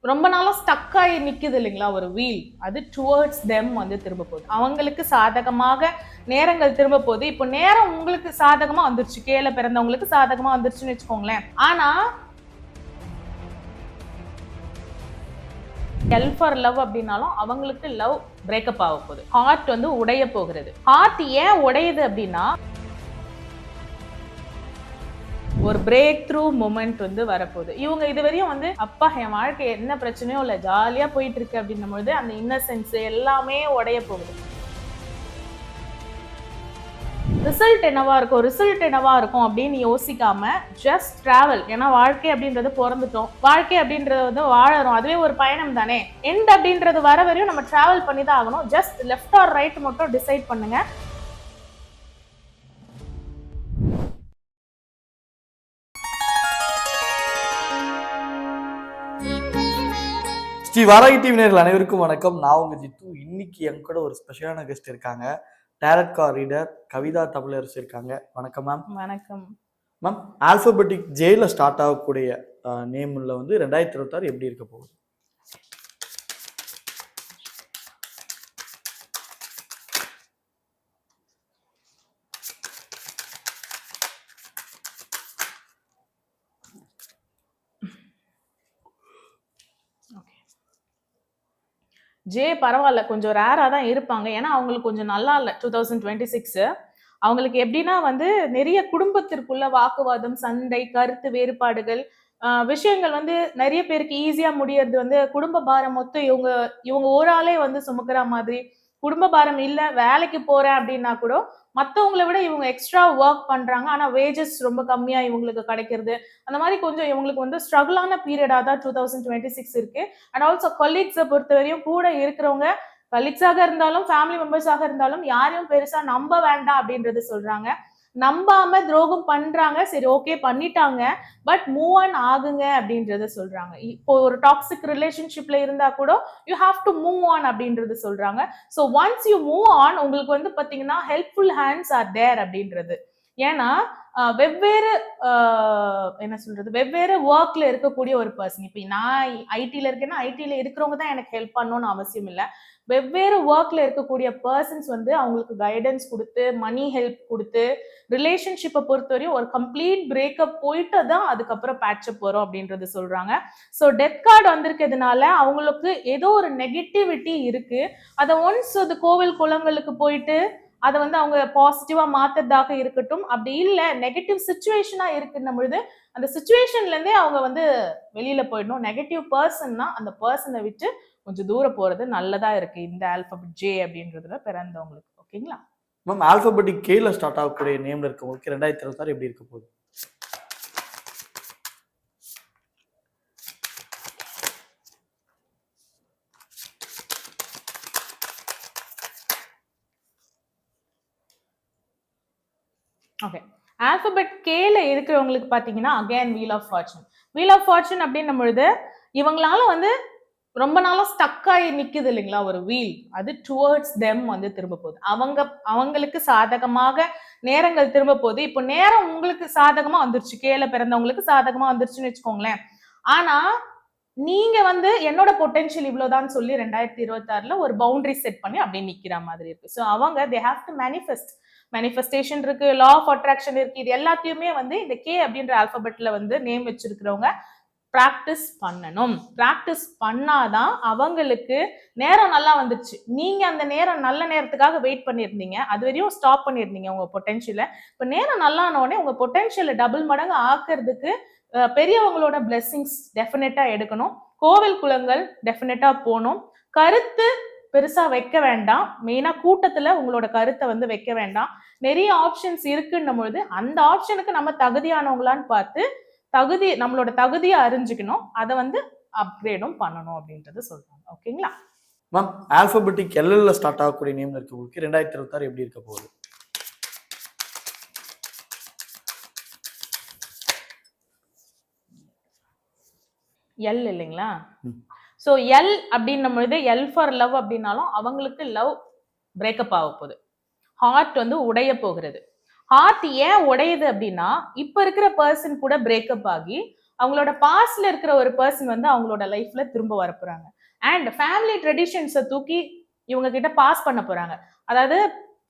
ரொம்ப நாளா ஸ்டக் ஆகி நிக்குது இல்லைங்களா ஒரு வீல், அது டுவர்ட்ஸ் தெம் வந்து திரும்ப போகுது. அவங்களுக்கு சாதகமாக நேரங்கள் திரும்ப போகுது. இப்போ நேரம் உங்களுக்கு சாதகமா வந்துருச்சு, கேல பிறந்தவங்களுக்கு சாதகமா வந்துருச்சுன்னு வச்சுக்கோங்களேன். ஆனா எல் ஃபார் லவ் அப்படின்னாலும் அவங்களுக்கு லவ் பிரேக்கப் ஆக போகுது. ஹார்ட் வந்து உடைய போகிறது. ஹார்ட் ஏன் உடையுது அப்படின்னா ஒரு பிரேக் த்ரூ மூமெண்ட் வந்து வரப்போகுது. இவங்க இதுவரையும் வந்து அப்பா என் வாழ்க்கை என்ன பிரச்சனையும் இல்லை, ஜாலியா போயிட்டு இருக்கு அப்படின்னும் பொழுது அந்த இன்னசென்ஸ் எல்லாமே உடைய போகுது. ரிசல்ட் என்னவா இருக்கும் அப்படின்னு யோசிக்காம ஜஸ்ட் டிராவல். ஏன்னா வாழ்க்கை அப்படின்றது பிறந்துட்டோம், வாழ்க்கை அப்படின்றது வந்து வாழறோம், அதுவே ஒரு பயணம் தானே. எண்ட் அப்படின்றது வர வரையும் நம்ம டிராவல் பண்ணி தான் ஆகணும். ஜஸ்ட் லெஃப்ட் ஆர் ரைட் மட்டும் டிசைட் பண்ணுங்க. ஸ்ரீ வாராகி டிவி நேயர்கள் அனைவருக்கும் வணக்கம். நான் உங்க ஜித்து. இன்னைக்கு என் கூட ஒரு ஸ்பெஷலான கெஸ்ட் இருக்காங்க. Tarot card reader Kavitha Tamilarasu இருக்காங்க. வணக்கம் மேம். வணக்கம் மேம். ஆல்பபெட்டிக் ஜேல ஸ்டார்ட் ஆகக்கூடிய நேம்ல வந்து 2026 எப்படி இருக்க போகுது? ஜே பரவாயில்ல, கொஞ்சம் ரேரா தான் இருப்பாங்க. ஏன்னா அவங்களுக்கு கொஞ்சம் நல்லா இல்லை 2026. அவங்களுக்கு எப்படின்னா வந்து நிறைய குடும்பத்திற்குள்ள வாக்குவாதம், சண்டை, கருத்து வேறுபாடுகள், விஷயங்கள் வந்து நிறைய பேருக்கு ஈஸியா முடியறது வந்து குடும்ப பாரம் மொத்தம் இவங்க ஒரு ஆளே வந்து சுமக்கிற மாதிரி. குடும்ப பாரம் இல்ல, வேலைக்கு போறேன் அப்படின்னா கூட மத்தவங்களை விட இவங்க எக்ஸ்ட்ரா ஒர்க் பண்றாங்க. ஆனா வேஜஸ் ரொம்ப கம்மியா இவங்களுக்கு கிடைக்கிறது. அந்த மாதிரி கொஞ்சம் இவங்களுக்கு வந்து ஸ்ட்ரகிளான பீரியடா தான் 2026 இருக்கு. அண்ட் ஆல்சோ கொலீக்ஸை பொறுத்தவரையும் கூட இருக்கிறவங்க கலீக்ஸாக இருந்தாலும் ஃபேமிலி மெம்பர்ஸாக இருந்தாலும் யாரையும் பெருசா நம்ப வேண்டாம் அப்படின்றது சொல்றாங்க. நம்பாம துரோகம் பண்றாங்க, சரி ஓகே பண்ணிட்டாங்க, பட் மூவ் ஆன் ஆகுங்க அப்படின்றத சொல்றாங்க. இப்போ ஒரு டாக்ஸிக் ரிலேஷன்ஷிப்ல இருந்தா கூட you have to move on அப்படின்றது சொல்றாங்க. So once you move on உங்களுக்கு வந்து பாத்தீங்கன்னா ஹெல்ப்ஃபுல் ஹேண்ட்ஸ் ஆர் தேர் அப்படின்றது. ஏன்னா வெவ்வேறு என்ன சொல்றது, வெவ்வேறு ஒர்க்ல இருக்கக்கூடிய ஒரு பர்சன். இப்ப நான் ஐடில இருக்கேன்னா ஐடில இருக்கிறவங்க தான் எனக்கு ஹெல்ப் பண்ணணும்னு அவசியம் இல்லை. வெவ்வேறு ஒர்க்ல இருக்கக்கூடிய பர்சன்ஸ் வந்து அவங்களுக்கு கைடன்ஸ் கொடுத்து, மணி ஹெல்ப் கொடுத்து, ரிலேஷன்ஷிப்பை பொறுத்தவரையும் ஒரு கம்ப்ளீட் பிரேக்கப் போயிட்டு தான் அதுக்கப்புறம் பேட்சப் போறோம் அப்படின்றது சொல்றாங்க. ஸோ டெத் கார்டு வந்திருக்கிறதுனால அவங்களுக்கு ஏதோ ஒரு நெகட்டிவிட்டி இருக்கு. அதை ஒன்ஸ் அது கோவில் குளங்களுக்கு போயிட்டு அதை வந்து அவங்க பாசிட்டிவா மாத்துறதாக இருக்கட்டும், அப்படி இல்லை நெகட்டிவ் சுச்சுவேஷனா இருக்குன்னும் பொழுது அந்த சுச்சுவேஷன்ல இருந்தே அவங்க வந்து வெளியில போயிடணும். நெகட்டிவ் பர்சன்னா அந்த பர்சனை விட்டு கொஞ்சம் தூரம் போறது நல்லதா இருக்கு இந்த ஆல்பபெட் ஜே அப்படின்றதுல பிறந்தவங்களுக்கு. ஓகேங்களா மேம்? ஆல்பபெட்டிக் கேல ஸ்டார்ட் ஆகக்கூடிய நேம்ல இருக்கவங்களுக்கு 2026 எப்படி இருக்க போகுது? ஓகே, ஆல்பபெட் கேல இருக்கிறவங்களுக்கு பாத்தீங்கன்னா again wheel of fortune. Wheel of fortune அப்படின்னும் பொழுது இவங்களால வந்து ரொம்ப நாளா ஸ்டக் ஆகி நிக்குது இல்லைங்களா ஒரு வீல், அது டுவர்ட்ஸ் தெம் வந்து திரும்ப போகுது. அவங்களுக்கு சாதகமாக நேரங்கள் திரும்ப போகுது. இப்போ நேரம் உங்களுக்கு சாதகமா வந்துருச்சு, கேல பிறந்தவங்களுக்கு சாதகமா வந்துருச்சுன்னு வச்சுக்கோங்களேன். ஆனா நீங்க வந்து என்னோட பொட்டென்ஷியல் இவ்வளவுதான் சொல்லி 2026 ஒரு பவுண்டரி செட் பண்ணி அப்படியே நிக்கிற மாதிரி இருக்கு. ஸோ அவங்க தே ஹாவ் டு மேனிஃபெஸ்டேஷன் இருக்கு, லா ஆஃப் அட்ராக்ஷன் இருக்கு. இது எல்லாத்தையுமே வந்து இந்த கே அப்படின்ற ஆல்பபெட்ல வந்து நேம் வச்சிருக்கிறவங்க பிராக்டிஸ் பண்ணணும். பிராக்டிஸ் பண்ணாதான் அவங்களுக்கு நேரம் நல்லா வந்துருச்சு. நீங்க அந்த நேரம் நல்ல நேரத்துக்காக வெயிட் பண்ணியிருந்தீங்க, அது வரையும் ஸ்டாப் பண்ணியிருந்தீங்க உங்க பொட்டென்ஷியலை. இப்போ நேரம் நல்லானோடனே உங்க பொட்டென்ஷியலை டபுள் மடங்கு ஆக்குறதுக்கு பெரியவங்களோட பிளெஸிங்ஸ் டெஃபினட்டா எடுக்கணும். கோவில் குளங்கள் டெஃபினட்டா போகணும். கருத்து பெருசா வைக்க வேண்டாம். மெயினா கூட்டத்துல உங்களோட கருத்தை வந்து வைக்க வேண்டாம். நிறைய ஆப்ஷன்ஸ் இருக்குன்னும் பொழுது அந்த ஆப்ஷனுக்கு நம்ம தகுதியானவங்களான்னு பார்த்து நம்மளோட தகுதியை அறிஞ்சுக்கணும். அதை வந்து அப்கிரேடும் பண்ணணும் அப்படின்றது சொல்றாங்க. ஓகேங்களா மேம்? ஆல்பபெட்டிக் எல்எல்ல ஸ்டார்ட் ஆகக்கூடிய நேம்ல இருக்கவங்களுக்கு 2026 எப்படி இருக்க போகுது? எல் இல்லைங்களா? ஸோ எல் அப்படின்னும் பொழுது எல் ஃபார் லவ் அப்படின்னாலும் அவங்களுக்கு லவ் பிரேக்கப் ஆக போகுது. ஹார்ட் வந்து உடைய போகிறது. ஹார்ட் ஏன் உடையுது அப்படின்னா இப்ப இருக்கிற பர்சன் கூட பிரேக்கப் ஆகி அவங்களோட பாஸ்ட்ல இருக்கிற ஒரு பர்சன் வந்து அவங்களோட லைஃப்ல திரும்ப வர போறாங்க. அண்ட் ஃபேமிலி ட்ரெடிஷன்ஸை தூக்கி இவங்க கிட்ட பாஸ் பண்ண போறாங்க. அதாவது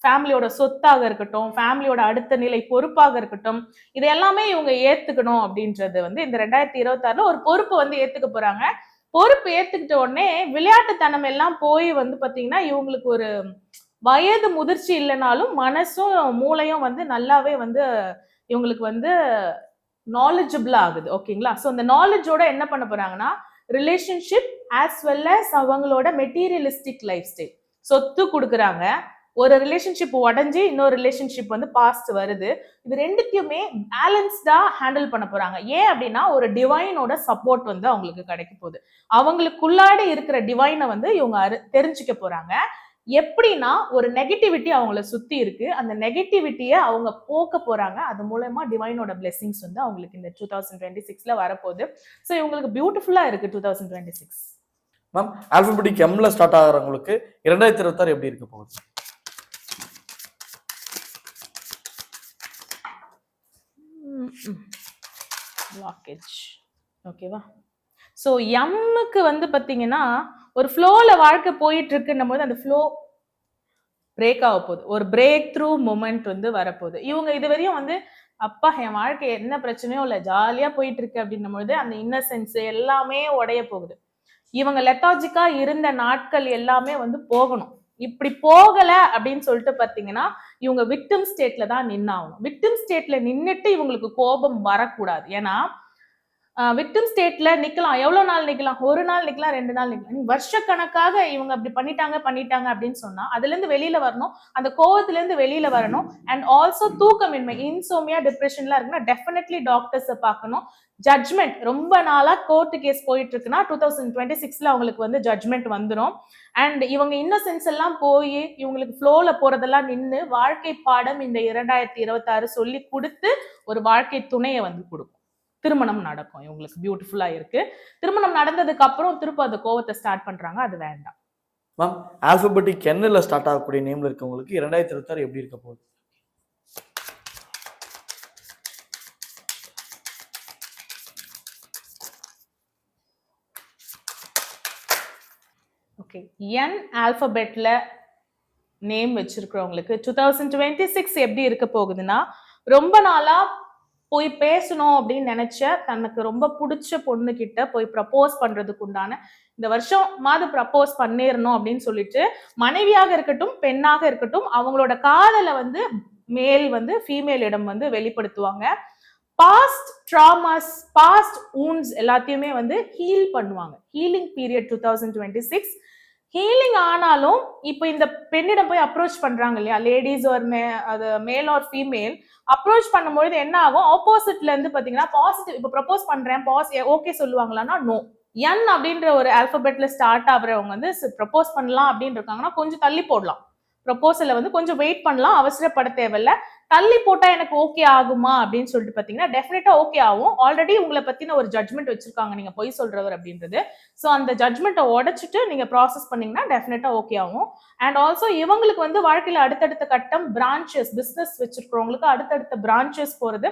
ஃபேமிலியோட சொத்தாக இருக்கட்டும், ஃபேமிலியோட அடுத்த நிலை பொறுப்பாக இருக்கட்டும், இது எல்லாமே இவங்க ஏத்துக்கணும் அப்படின்றது வந்து இந்த 2026ல ஒரு பொறுப்பு வந்து ஏத்துக்க போறாங்க. பொறுப்பு ஏத்துக்கிட்ட உடனே விளையாட்டுத்தனம் எல்லாம் போய் வந்து பாத்தீங்கன்னா இவங்களுக்கு ஒரு வயது முதிர்ச்சி இல்லைனாலும் மனசும் மூளையும் வந்து நல்லாவே வந்து இவங்களுக்கு வந்து நாலேஜபிள் ஆகுது. ஓகேங்களா? ஸோ அந்த நாலேஜோட என்ன பண்ண போறாங்கன்னா ரிலேஷன்ஷிப் ஆஸ் வெல் அஸ் அவங்களோட மெட்டீரியலிஸ்டிக் லைஃப் ஸ்டைல் சொத்து கொடுக்குறாங்க. ஒரு ரிலேஷன்ஷிப் உடஞ்சி இன்னொரு ரிலேஷன்ஷிப் வந்து பாஸ்ட் வருது. இது ரெண்டுத்தையுமே பேலன்ஸ்டா ஹேண்டில் பண்ண போறாங்க. ஏன் அப்படின்னா ஒரு டிவைனோட சப்போர்ட் வந்து அவங்களுக்கு கிடைக்க போகுது. அவங்களுக்குள்ளாடி இருக்கிற டிவைனை வந்து இவங்க தெரிஞ்சுக்க போறாங்க. எப்படின்னா ஒரு நெகட்டிவிட்டி அவங்கள சுத்தி இருக்கு, அந்த நெகட்டிவிட்டியை அவங்க போக்க போறாங்க. அது மூலமா டிவைனோட பிளெஸிங்ஸ் வந்து அவங்களுக்கு இந்த 2026ல வரப்போகுது. ஸோ இவங்களுக்கு பியூட்டிஃபுல்லா இருக்கு 2026. மேம், ஆல்பபெட்டிக் எம்ல ஸ்டார்ட் ஆகிறவங்களுக்கு 2026 எப்படி இருக்க போகுது? பிளாக்கேஜ். ஓகேவா? ஸோ எம்முக்கு வந்து பார்த்தீங்கன்னா ஒரு ஃப்ளோல வாழ்க்கை போயிட்டு இருக்குன்னும் போது அந்த ஃப்ளோ பிரேக் ஆக போகுது. ஒரு பிரேக் த்ரூ மூமெண்ட் வந்து வரப்போகுது. இவங்க இதுவரையும் வந்து அப்பா என் வாழ்க்கை என்ன பிரச்சனையும் இல்லை, ஜாலியா போயிட்டு இருக்கு அப்படின்னும் போது அந்த இன்னசென்ஸ் எல்லாமே உடைய போகுது. இவங்க லெத்தாஜிக்கா இருந்த நாட்கள் எல்லாமே வந்து போகணும். இப்படி போகல அப்படின்னு சொல்லிட்டு பாத்தீங்கன்னா இவங்க விக்டிம் ஸ்டேட்ல தான் நின்னாகணும். விக்டிம் ஸ்டேட்ல நின்னுட்டு இவங்களுக்கு கோபம் வரக்கூடாது. ஏன்னா விக்டிம் ஸ்டேட்ல நிக்கலாம். எவ்வளவு நாள் நிக்கலாம்? ஒரு நாள் நிக்கலாம், 2 நாள் நிக்கலாம். வருஷக்கணக்காக இவங்க அப்படி பண்ணிட்டாங்க அப்படின்னு சொன்னா அதுல இருந்து வெளியில வரணும். அந்த கோவத்துல இருந்து வெளியில வரணும். அண்ட் ஆல்சோ தூக்கமின்மை, இன்சோமியா, டிப்ரெஷன்லாம் இருக்குன்னா டெஃபினெட்லி டாக்டர்ஸை பார்க்கணும். ஜட்ஜ்மெண்ட் ரொம்ப நாளா கோர்ட்டு கேஸ் போயிட்டு இருக்குன்னா 2026ல அவங்களுக்கு வந்து ஜட்ஜ்மெண்ட் வந்துடும். அண்ட் இவங்க இன்னசென்ஸ் எல்லாம் போய் இவங்களுக்கு ஃப்ளோல போறதெல்லாம் நின்று வாழ்க்கை பாடம் இந்த 2026 சொல்லி கொடுத்து ஒரு வாழ்க்கை துணையை வந்து கொடுக்கும். திருமணம் நடக்கும். இவங்களுக்கு பியூட்டிஃபுல்லா இருக்கு. திருமணம் நடந்ததுக்கு அப்புறம் திருப்ப அந்த கோவத்தை ஸ்டார்ட் பண்றாங்க, அது வேண்டாம். மேம், ஆல்பபெட்டிக் என்ல ஸ்டார்ட் ஆகக்கூடிய நேம்ல இருக்கவங்களுக்கு 2026 எப்படி இருக்க போகுது? ஓகே, என் ஆல்பபெட்ல நேம் வச்சிருக்கிறவங்களுக்கு 2026 எப்படி இருக்க போகுதுன்னா ரொம்ப நாளா போய் பேசணும் அப்படின்னு நினைச்ச தனக்கு ரொம்ப பிடிச்ச பொண்ணு கிட்ட போய் ப்ரப்போஸ் பண்றதுக்கு உண்டான இந்த வருஷம் மாது ப்ரப்போஸ் பண்ணிடணும் அப்படின்னு சொல்லிட்டு மனைவியாக இருக்கட்டும் பெண்ணாக இருக்கட்டும் அவங்களோட காதலை வந்து மேல் வந்து ஃபீமேலிடம் வந்து வெளிப்படுத்துவாங்க. பாஸ்ட் ட்ராமாஸ், பாஸ்ட் ஊண்ட்ஸ் எல்லாத்தையுமே வந்து ஹீல் பண்ணுவாங்க. Healing period 2026. ஹீலிங் ஆனாலும் இப்போ இந்த பெண்ணிடம் போய் அப்ரோச் பண்றாங்க இல்லையா, லேடிஸ் ஒரு அது மேல் ஆர் ஃபீமேல் அப்ரோச் பண்ணும்பொழுது என்ன ஆகும், ஆப்போசிட்ல இருந்து பாத்தீங்கன்னா பாசிட்டிவ், இப்போ ப்ரப்போஸ் பண்றேன் ஓகே சொல்லுவாங்களான்னா நோ. என் அப்படின்ற ஒரு ஆல்பபெட்ல ஸ்டார்ட் ஆகுறவங்க வந்து ப்ரப்போஸ் பண்ணலாம் அப்படின்னு இருக்காங்கன்னா கொஞ்சம் தள்ளி போடலாம். ப்ரப்போசலை வந்து கொஞ்சம் வெயிட் பண்ணலாம், அவசரப்பட தேவையில்ல. தள்ளி போட்டா எனக்கு ஓகே ஆகுமா அப்படின்னு சொல்லிட்டு பாத்தீங்கன்னா டெஃபினட்டா ஓகே ஆகும். ஆல்ரெடி உங்களை பத்தின ஒரு ஜட்மெண்ட் வச்சிருக்காங்க நீங்க பொய் சொல்றவர் அப்படின்றது. ஸோ அந்த ஜட்மெண்ட்டை உடைச்சிட்டு நீங்க ப்ராசஸ் பண்ணீங்கன்னா டெஃபினட்டா ஓகே ஆகும். அண்ட் ஆல்சோ இவங்களுக்கு வந்து வாழ்க்கையில அடுத்தடுத்த கட்டம் பிரான்ச்சஸ், பிசினஸ் வச்சிருக்கிறவங்களுக்கு அடுத்தடுத்த பிரான்ச்சஸ் போறது.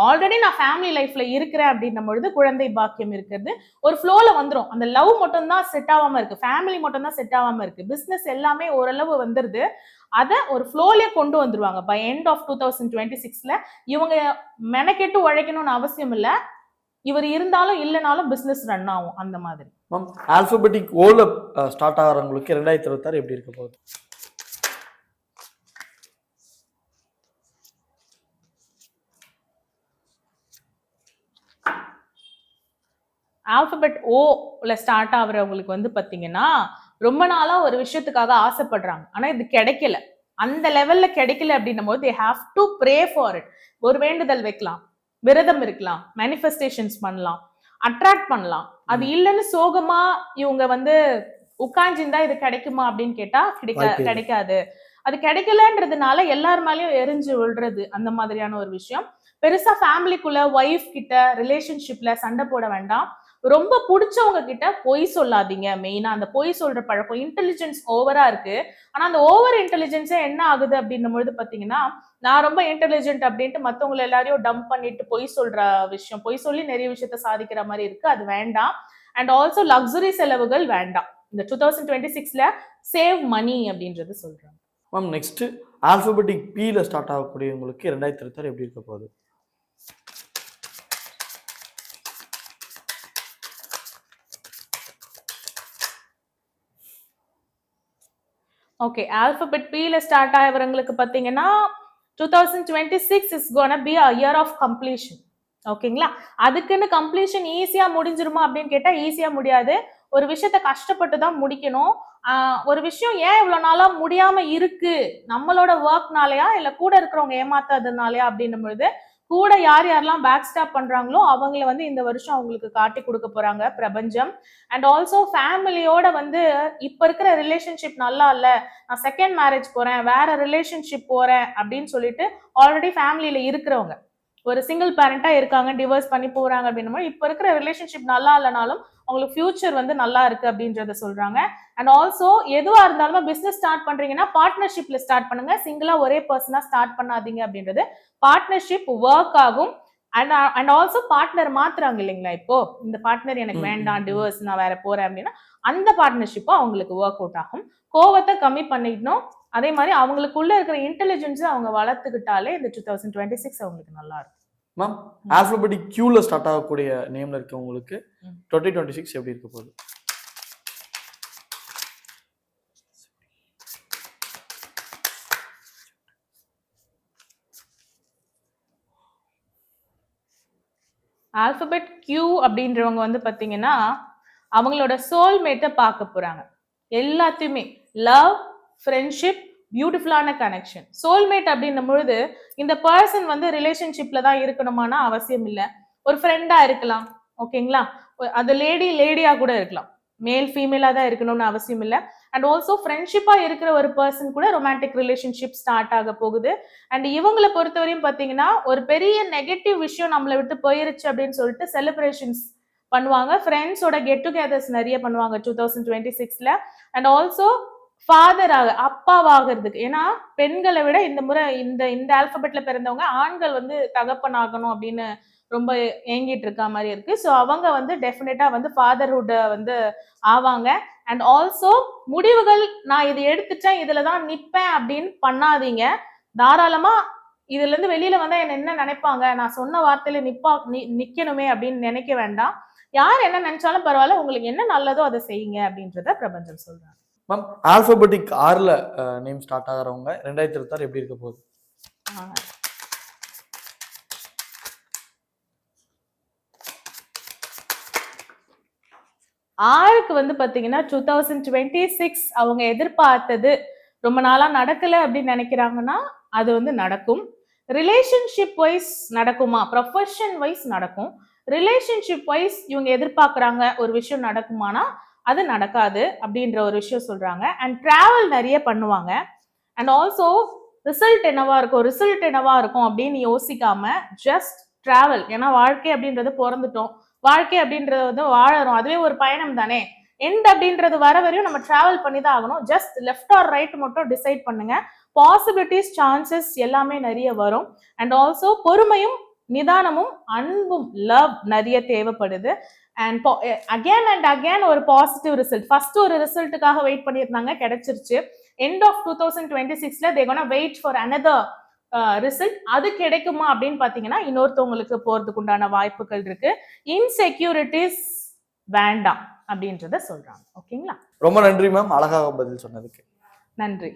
ஆல்ரெடி நான் ஃபேமிலி லைஃப்ல இருக்கிறேன் அப்படின்னும் பொழுது குழந்தை பாக்கியம் இருக்கிறது ஒரு ஃப்ளோல வந்துடும். அந்த லவ் மட்டும் தான் செட் ஆகாம இருக்கு, ஃபேமிலி மட்டும் தான் செட் ஆகாம இருக்கு, பிசினஸ் எல்லாமே ஓரளவு வந்துருது. அதை ஒரு ஃப்ளோலயே கொண்டு வந்துருவாங்க. பை எண்ட் ஆஃப் 2026ல இவங்க மெனக்கெட்டு உழைக்கணும்னு அவசியம் இல்லை, இவர் இருந்தாலும் இல்லைனாலும் பிசினஸ் ரன் ஆகும். அந்த மாதிரி. ஆல்பபெட்டிக் ஓல ஸ்டார்ட் ஆகிறவங்களுக்கு 2026 எப்படி இருக்க போகுது? ஆல்பபெட் ஓல ஸ்டார்ட் ஆகுறவங்களுக்கு வந்து பாத்தீங்கன்னா ரொம்ப நாளா ஒரு விஷயத்துக்காக ஆசைப்படுறாங்க, ஆனா இது கிடைக்கல. அந்த லெவல்ல கிடைக்கல அப்படின்னும் போது they have to pray for it. ஒரு வேண்டுதல் வைக்கலாம், விரதம் இருக்கலாம், மேனிஃபெஸ்டேஷன்ஸ் பண்ணலாம், அட்ராக்ட் பண்ணலாம். அது இல்லைன்னு சோகமா இவங்க வந்து உட்கார்ந்துருந்தா இது கிடைக்குமா அப்படின்னு கேட்டா கிடைக்காது. அது கிடைக்கலன்றதுனால எல்லார் மேலயும் எரிஞ்சு விழுறது, அந்த மாதிரியான ஒரு விஷயம். பெருசா ஃபேமிலிக்குள்ள ஒய்ஃப் கிட்ட ரிலேஷன்ஷிப்ல சண்டை போட வேண்டாம். ரொம்ப பிடிச்சவங்க கிட்ட பொய் சொல்லாதீங்க. மெயினா அந்த பொய் சொல்ற பழக்கம், இன்டெலிஜென்ஸ் ஓவரா இருக்கு. ஆனா அந்த ஓவர் இன்டெலிஜென்ஸே என்ன ஆகுது அப்படின்னும் பொழுது பாத்தீங்கன்னா நான் ரொம்ப இன்டெலிஜென்ட் அப்படின்ட்டு மத்தவங்களை எல்லாரையும் டம்ப் பண்ணிட்டு பொய் சொல்ற விஷயம், பொய் சொல்லி நிறைய விஷயத்த சாதிக்கிற மாதிரி இருக்கு, அது வேண்டாம். அண்ட் ஆல்சோ லக்ஸுரி செலவுகள் வேண்டாம். இந்த 2026ல சேவ் மணி அப்படின்றது சொல்றாங்க. மேம் நெக்ஸ்ட் ஆல்பபெட்டிக் பில ஸ்டார்ட் ஆகக்கூடியவங்களுக்கு 2026 எப்படி இருக்க போகுது? ஓகே, ஆல்பபெட் பில ஸ்டார்ட் ஆகிறவங்களுக்கு பார்த்தீங்கன்னா 2026 is gonna be a year of completion. ஓகேங்களா? அதுக்குன்னு கம்ப்ளீஷன் ஈஸியா முடிஞ்சிருமா அப்படின்னு கேட்டா ஈஸியா முடியாது. ஒரு விஷயத்த கஷ்டப்பட்டு தான் முடிக்கணும். ஒரு விஷயம் ஏன் இவ்வளவு நாளா முடியாம இருக்கு, நம்மளோட ஒர்க்னாலயா இல்ல கூட இருக்கிறவங்க ஏமாத்தாததுனாலயா அப்படின்னும் பொழுது, கூட யார் யாரெல்லாம் பேக் ஸ்டாப் பண்றாங்களோ அவங்கள வந்து இந்த வருஷம் அவங்களுக்கு காட்டி கொடுக்க போறாங்க பிரபஞ்சம். அண்ட் ஆல்சோ ஃபேமிலியோட வந்து இப்ப இருக்கிற ரிலேஷன்ஷிப் நல்லா இல்ல, நான் செகண்ட் மேரேஜ் போறேன், வேற ரிலேஷன்ஷிப் போறேன் அப்படின்னு சொல்லிட்டு ஆல்ரெடி ஃபேமிலியில இருக்கிறவங்க, ஒரு சிங்கிள் பேரண்டா இருக்காங்க, டிவோர்ஸ் பண்ணி போறாங்க அப்படின்னும் இப்ப இருக்கிற ரிலேஷன்ஷிப் நல்லா இல்லைனாலும் அவங்களுக்கு ஃபியூச்சர் வந்து நல்லா இருக்கு அப்படின்றத சொல்றாங்க. அண்ட் ஆல்சோ எதுவா இருந்தாலும் பிசினஸ் ஸ்டார்ட் பண்றீங்கன்னா பார்ட்னர்ஷிப்ல ஸ்டார்ட் பண்ணுங்க, சிங்கிளா ஒரே பர்சனா ஸ்டார்ட் பண்ணாதீங்க அப்படின்றது. பார்ட்னர்ஷிப் ஒர்க் ஆகும். அண்ட் ஆல்சோ பார்ட்னர் மாத்துறாங்க இல்லைங்களா, இப்போ இந்த பார்ட்னர் எனக்கு வேண்டாம், டிவோர்ஸ், நான் வேற போறேன் அப்படின்னா அந்த பார்ட்னர்ஷிப்பும் அவங்களுக்கு ஒர்க் அவுட் ஆகும். கோவத்தை கம்மி பண்ணிக்கணும். அதே மாதிரி அவங்களுக்குள்ள இருக்கிற இன்டெலிஜென்ஸ் அவங்க வளர்த்துக்கிட்டாலே இந்த 2026 அவங்களுக்கு நல்லா இருக்கும். மேம் ஆல்பபெட்டிக் கியூல ஸ்டார்ட் ஆகக்கூடிய நேம்ல இருக்கவங்களுக்கு 2026 எப்படி இருக்க போகுது? ஆல்பபெட் கியூ அப்படின்றவங்க வந்து பாத்தீங்கன்னா அவங்களோட சோல்மேட்டை பார்க்க போறாங்க. எல்லாத்தையுமே லவ், ஃப்ரெண்ட்ஷிப், பியூட்டிஃபுல்லான கனெக்ஷன். சோல்மேட் அப்படின்னும் பொழுது இந்த பர்சன் வந்து ரிலேஷன்ஷிப்ல தான் இருக்கணுமான அவசியம் இல்லை, ஒரு ஃப்ரெண்டா இருக்கலாம். ஓகேங்களா? அது லேடியா கூட இருக்கலாம், மேல் ஃபீமேலா தான் இருக்கணும்னு அவசியம் இல்லை. அண்ட் ஆல்சோ ஃப்ரெண்ட்ஷிப்பா இருக்கிற ஒரு பர்சன் கூட ரொமான்டிக் ரிலேஷன்ஷிப் ஸ்டார்ட் ஆக போகுது. அண்ட் இவங்களை பொறுத்தவரையும் பாத்தீங்கன்னா ஒரு பெரிய நெகட்டிவ் விஷயம் நம்மளை விட்டு போயிருச்சு அப்படின்னு சொல்லிட்டு செலிப்ரேஷன்ஸ் பண்ணுவாங்க. ஃப்ரெண்ட்ஸோட கெட் டுகெதர்ஸ் நிறைய பண்ணுவாங்க 2026ல. அண்ட் ஆல்சோ ஃபாதராக, அப்பாவாகிறதுக்கு, ஏன்னா பெண்களை விட இந்த முறை இந்த ஆல்பபெட்ல பிறந்தவங்க ஆண்கள் வந்து தகப்பன் ஆகணும் அப்படின்னு ரொம்ப ஏங்கிட்டு இருக்க மாதிரி இருக்கு. ஸோ அவங்க வந்து டெஃபினட்டா வந்து ஃபாதர்ஹுட் வந்து ஆவாங்க. அண்ட் ஆல்சோ முடிவுகள், நான் இது எடுத்துட்டேன் இதுலதான் நிப்பேன் அப்படின்னு பண்ணாதீங்க. தாராளமா இதுல இருந்து வெளியில வந்தா என்ன நினைப்பாங்க, நான் சொன்ன வார்த்தையில நிக்கணுமே அப்படின்னு நினைக்க வேண்டாம். யார் என்ன நினைச்சாலும் பரவாயில்ல, உங்களுக்கு என்ன நல்லதோ அதை செய்யுங்க அப்படின்றத பிரபஞ்சம் சொல்றாங்க. மேம் ஆல்பபெட்டிக் 6ல நேம் ஸ்டார்ட் ஆகிறவங்க 2026 எப்படி இருக்க போகுது? ஆறுக்கு வந்து பாத்தீங்கன்னா 2026 அவங்க எதிர்பார்த்தது ரொம்ப நாளா நடக்கல அப்படின்னு நினைக்கிறாங்கன்னா அது வந்து நடக்கும். ரிலேஷன்ஷிப் வைஸ் நடக்குமா, ப்ரொஃபஷன் வைஸ் நடக்கும். ரிலேஷன்ஷிப் வைஸ் இவங்க எதிர்பார்க்கறாங்க ஒரு விஷயம் நடக்குமானா அது நடக்காது அப்படின்ற ஒரு விஷயம் சொல்றாங்க. அண்ட் டிராவல் நிறைய பண்ணுவாங்க. அண்ட் ஆல்சோ ரிசல்ட் என்னவா இருக்கும் அப்படின்னு யோசிக்காம ஜஸ்ட் டிராவல். ஏன்னா வாழ்க்கை அப்படின்றது பிறந்துட்டோம், வாழ்க்கை அப்படின்றது வந்து வாழறோம், அதுவே ஒரு பயணம் தானே. எண்ட் அப்படின்றது வர வரையும் நம்ம டிராவல் பண்ணி தான் ஆகணும். ஜஸ்ட் லெஃப்ட் ஆர் ரைட் மட்டும் டிசைட் பண்ணுங்க. பாசிபிலிட்டிஸ், சான்சஸ் எல்லாமே நிறைய வரும். அண்ட் ஆல்சோ பொறுமையும் நிதானமும் அன்பும் லவ் நிறைய தேவைப்படுது. அண்ட் அகேன் அண்ட் அகேன் ஒரு பாசிட்டிவ் ரிசல்ட். ஃபர்ஸ்ட் ஒரு ரிசல்ட்டுக்காக வெயிட் பண்ணியிருந்தாங்க, கிடைச்சிருச்சு. எண்ட் ஆஃப் 2026ல they gonna wait for another result. அது கிடைக்குமா அப்படின்னு பாத்தீங்கன்னா இன்னொருத்தவங்களுக்கு போறதுக்கு உண்டான வாய்ப்புகள் இருக்கு. இன்செக்யூரிட்டிஸ் வேண்டாம் அப்படின்றத சொல்றாங்க. ஓகேங்களா? ரொம்ப நன்றி மேம், அழகாக பதில் சொன்னதுக்கு. நன்றி.